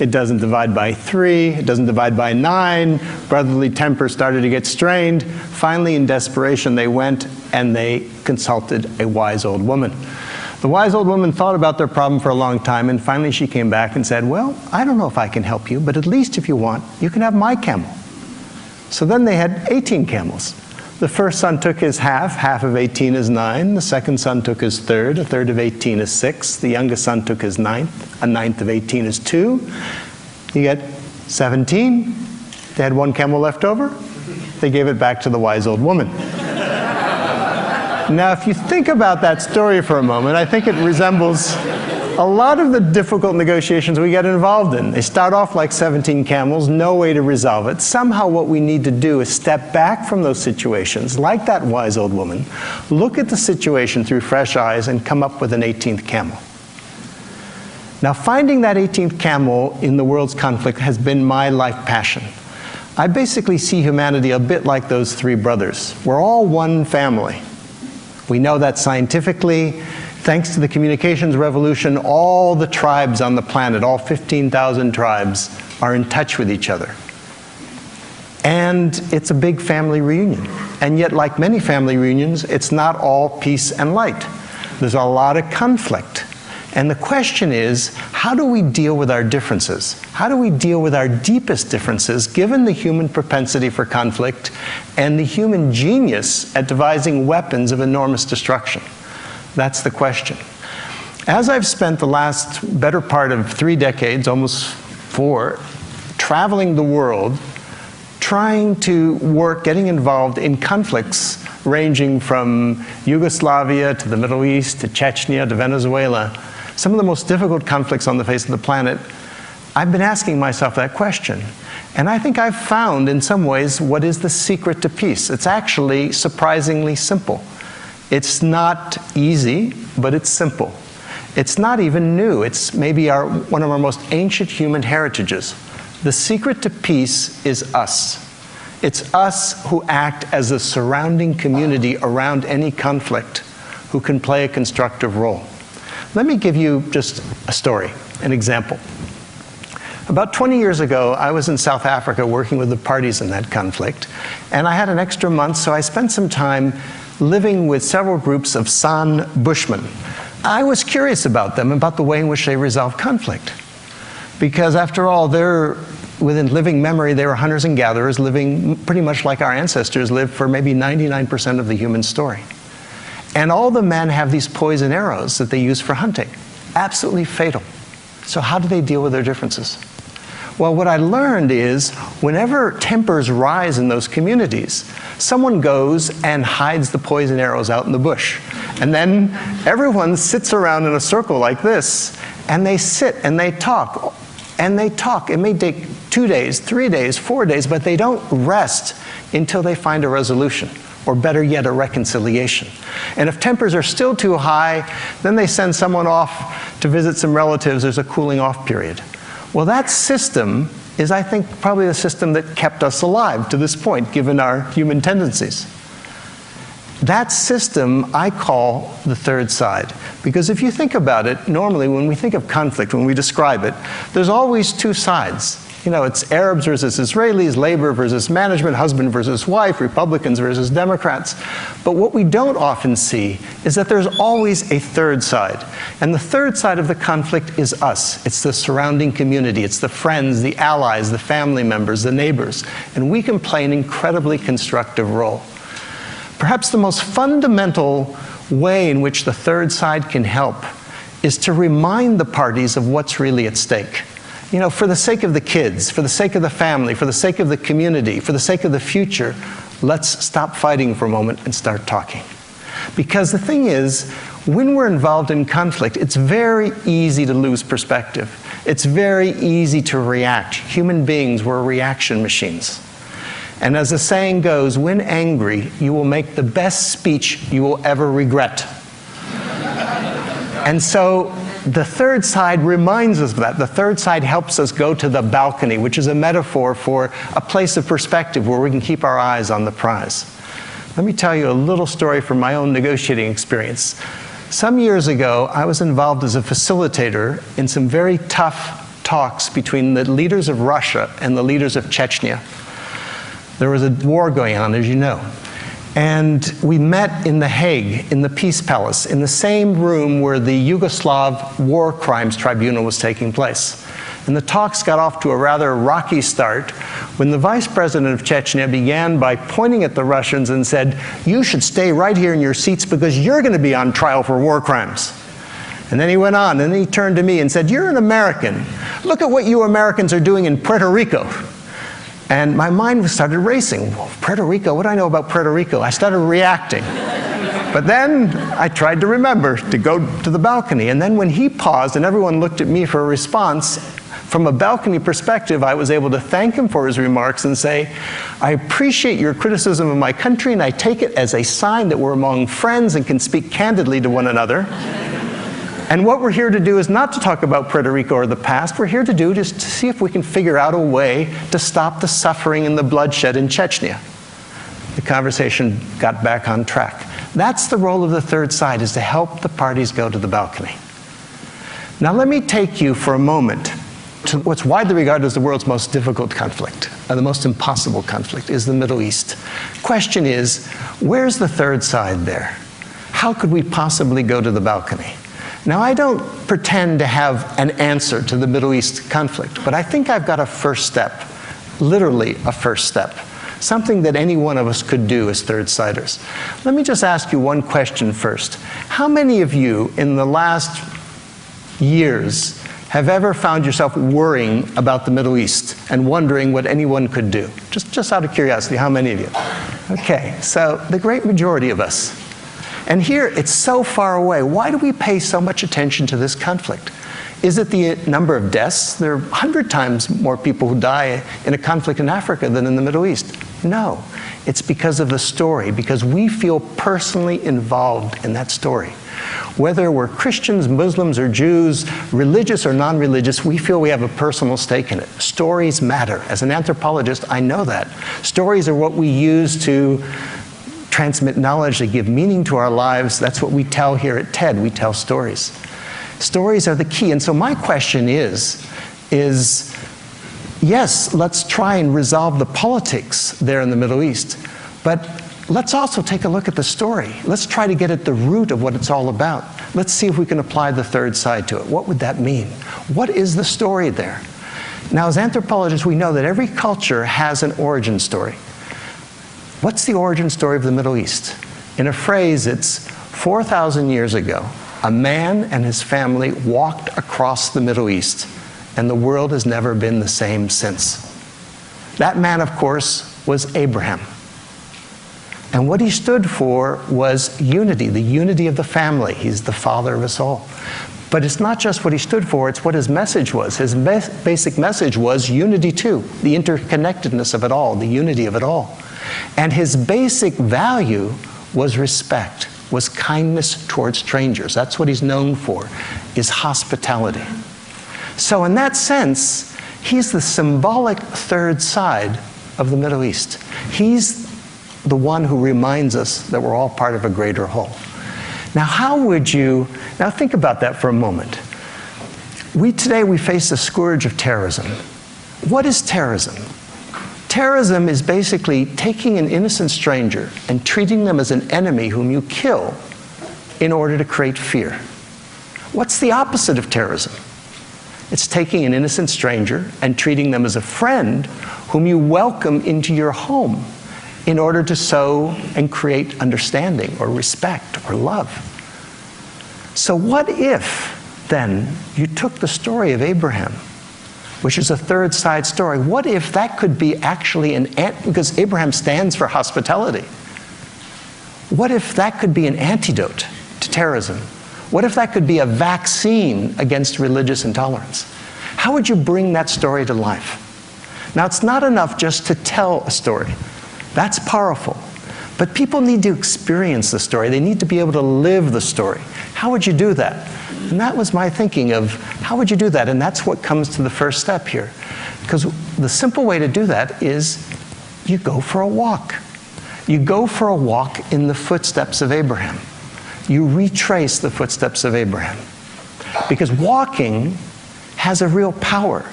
It doesn't divide by 3. It doesn't divide by 9. Brotherly temper started to get strained. Finally, in desperation, they went and they consulted a wise old woman. The wise old woman thought about their problem for a long time, and finally she came back and said, well, I don't know if I can help you, but at least if you want, you can have my camel. So then they had 18 camels. The first son took his half. Half of 18 is 9. The second son took his third. A third of 18 is 6. The youngest son took his ninth. A ninth of 18 is 2. You get 17. They had one camel left over. They gave it back to the wise old woman. Now, if you think about that story for a moment, I think it resembles a lot of the difficult negotiations we get involved in. They start off like 17 camels, no way to resolve it. Somehow what we need to do is step back from those situations, like that wise old woman, look at the situation through fresh eyes, and come up with an 18th camel. Now, finding that 18th camel in the world's conflict has been my life passion. I basically see humanity a bit like those 3 brothers. We're all one family. We know that scientifically. Thanks to the communications revolution, all the tribes on the planet, all 15,000 tribes, are in touch with each other. And it's a big family reunion. And yet, like many family reunions, it's not all peace and light. There's a lot of conflict. And the question is, how do we deal with our differences? How do we deal with our deepest differences, given the human propensity for conflict and the human genius at devising weapons of enormous destruction? That's the question. As I've spent the last better part of 3 decades, almost 4, traveling the world, trying to work, getting involved in conflicts ranging from Yugoslavia to the Middle East to Chechnya to Venezuela, some of the most difficult conflicts on the face of the planet, I've been asking myself that question. And I think I've found, in some ways, what is the secret to peace. It's actually surprisingly simple. It's not easy, but it's simple. It's not even new. It's maybe one of our most ancient human heritages. The secret to peace is us. It's us who act as a surrounding community around any conflict, who can play a constructive role. Let me give you just a story, an example. About 20 years ago, I was in South Africa working with the parties in that conflict, and I had an extra month, so I spent some time living with several groups of San Bushmen. I was curious about them, about the way in which they resolve conflict. Because after all, within living memory, they were hunters and gatherers, living pretty much like our ancestors lived for maybe 99% of the human story. And all the men have these poison arrows that they use for hunting. Absolutely fatal. So how do they deal with their differences? Well, what I learned is whenever tempers rise in those communities, someone goes and hides the poison arrows out in the bush. And then everyone sits around in a circle like this, and they sit and they talk. And they talk. It may take 2 days, 3 days, 4 days, but they don't rest until they find a resolution, or better yet, a reconciliation. And if tempers are still too high, then they send someone off to visit some relatives. There's a cooling off period. Well, that system is, I think, probably the system that kept us alive to this point, given our human tendencies. That system I call the third side. Because if you think about it, normally when we think of conflict, when we describe it, there's always 2 sides. You know, it's Arabs versus Israelis, labor versus management, husband versus wife, Republicans versus Democrats. But what we don't often see is that there's always a third side. And the third side of the conflict is us. It's the surrounding community. It's the friends, the allies, the family members, the neighbors. And we can play an incredibly constructive role. Perhaps the most fundamental way in which the third side can help is to remind the parties of what's really at stake. You know, for the sake of the kids, for the sake of the family, for the sake of the community, for the sake of the future, let's stop fighting for a moment and start talking. Because the thing is, when we're involved in conflict, it's very easy to lose perspective. It's very easy to react. Human beings, we're reaction machines. And as the saying goes, when angry, you will make the best speech you will ever regret. And so the third side reminds us of that. The third side helps us go to the balcony, which is a metaphor for a place of perspective where we can keep our eyes on the prize. Let me tell you a little story from my own negotiating experience. Some years ago, I was involved as a facilitator in some very tough talks between the leaders of Russia and the leaders of Chechnya. There was a war going on, as you know. And we met in The Hague, in the Peace Palace, in the same room where the Yugoslav War Crimes Tribunal was taking place. And the talks got off to a rather rocky start when the vice president of Chechnya began by pointing at the Russians and said, "You should stay right here in your seats because you're going to be on trial for war crimes." And then he went on, and then he turned to me and said, "You're an American. Look at what you Americans are doing in Puerto Rico." And my mind started racing. Well, Puerto Rico, what do I know about Puerto Rico? I started reacting. But then I tried to remember to go to the balcony. And then when he paused and everyone looked at me for a response, from a balcony perspective, I was able to thank him for his remarks and say, "I appreciate your criticism of my country, and I take it as a sign that we're among friends and can speak candidly to one another. And what we're here to do is not to talk about Puerto Rico or the past. We're here to do is to see if we can figure out a way to stop the suffering and the bloodshed in Chechnya." The conversation got back on track. That's the role of the third side, is to help the parties go to the balcony. Now let me take you for a moment to what's widely regarded as the world's most difficult conflict, the most impossible conflict, is the Middle East. Question is, where's the third side there? How could we possibly go to the balcony? Now, I don't pretend to have an answer to the Middle East conflict, but I think I've got a first step, literally a first step, something that any one of us could do as third-siders. Let me just ask you one question first. How many of you in the last years have ever found yourself worrying about the Middle East and wondering what anyone could do? Just out of curiosity, how many of you? Okay, so the great majority of us. And here, it's so far away. Why do we pay so much attention to this conflict? Is it the number of deaths? There are 100 times more people who die in a conflict in Africa than in the Middle East. No, it's because of the story, because we feel personally involved in that story. Whether we're Christians, Muslims, or Jews, religious or non-religious, we feel we have a personal stake in it. Stories matter. As an anthropologist, I know that. Stories are what we use to transmit knowledge, they give meaning to our lives. That's what we tell here at TED. We tell stories. Stories are the key. And so my question is yes, let's try and resolve the politics there in the Middle East, but let's also take a look at the story. Let's try to get at the root of what it's all about. Let's see if we can apply the third side to it. What would that mean? What is the story there? Now, as anthropologists, we know that every culture has an origin story. What's the origin story of the Middle East? In a phrase, it's 4,000 years ago, a man and his family walked across the Middle East, and the world has never been the same since. That man, of course, was Abraham. And what he stood for was unity, the unity of the family. He's the father of us all. But it's not just what he stood for, it's what his message was. His basic message was unity too, the interconnectedness of it all, the unity of it all. And his basic value was respect, was kindness towards strangers. That's what he's known for, is hospitality. So in that sense, he's the symbolic third side of the Middle East. He's the one who reminds us that we're all part of a greater whole. Now think about that for a moment. Today we face the scourge of terrorism. What is terrorism? Terrorism is basically taking an innocent stranger and treating them as an enemy whom you kill in order to create fear. What's the opposite of terrorism? It's taking an innocent stranger and treating them as a friend whom you welcome into your home in order to sow and create understanding or respect or love. So what if, then, you took the story of Abraham, which is a third side story. What if that could be actually because Abraham stands for hospitality. What if that could be an antidote to terrorism? What if that could be a vaccine against religious intolerance? How would you bring that story to life? Now, it's not enough just to tell a story. That's powerful. But people need to experience the story. They need to be able to live the story. How would you do that? And that was my thinking of how would you do that? And that's what comes to the first step here. Because the simple way to do that is you go for a walk. You go for a walk in the footsteps of Abraham. You retrace the footsteps of Abraham. Because walking has a real power.